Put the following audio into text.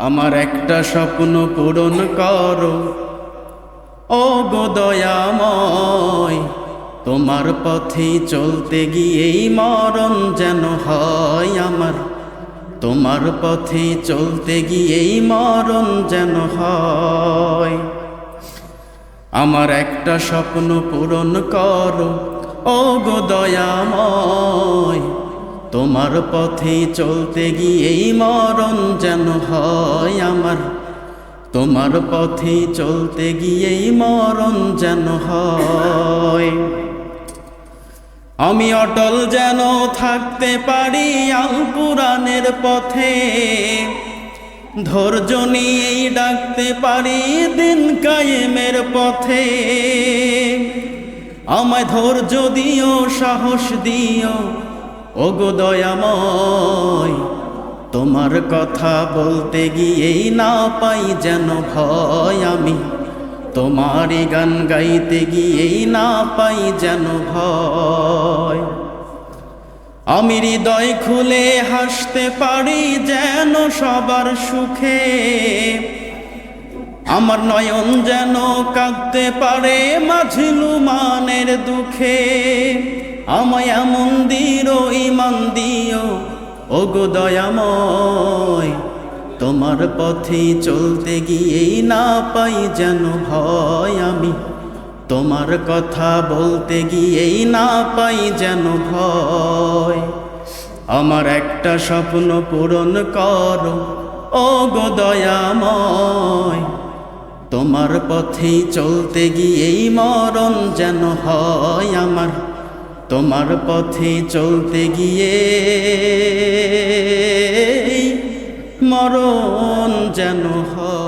আমার একটা স্বপ্ন পূরণ করো ও গো দয়াময়। তোমার পথে চলতে গিয়েই মরণ যেন হয় আমার। তোমার পথে চলতে গিয়েই মরণ যেন হয়। আমার একটা স্বপ্ন পূরণ করো ও গো দয়াময়। তোমার পথে চলতে গিয়েই মরণ যেন হয় আমার। তোমার পথে চলতে গিয়েই মরণ যেন হয়। আমি অটল যেন থাকতে পারি আল কুরআনের পথে। ধৈর্য নিয়েই ডাকতে পারি দিন কায়েমের পথে। আমায় ধৈর্য দিও, সাহস দিও ও গো দয়াময়। তোমার কথা বলতে গিয়েই না পাই যেন ভয় আমি। তোমারই গান গাইতে গিয়েই না পাই যেন ভয়। আমি হৃদয় খুলে হাসতে পারি যেন সবার সুখে। আমার নয়ন যেন কাঁদতে পারে মাঝলুমানের দুঃখে। আমায় এমন দিও, ঈমান দিও ও গো দয়াময়। তোমার পথে চলতে গিয়েই না পাই যেন ভয় আমি। তোমার কথা বলতে গিয়েই না পাই যেন ভয়। আমার একটা স্বপ্ন পূরণ করো ও গো দয়াময়। তোমার পথে চলতে গিয়েই মরণ যেন হয় আমার। তোমার পথে চলতে গিয়ে মরণ যেন হয়।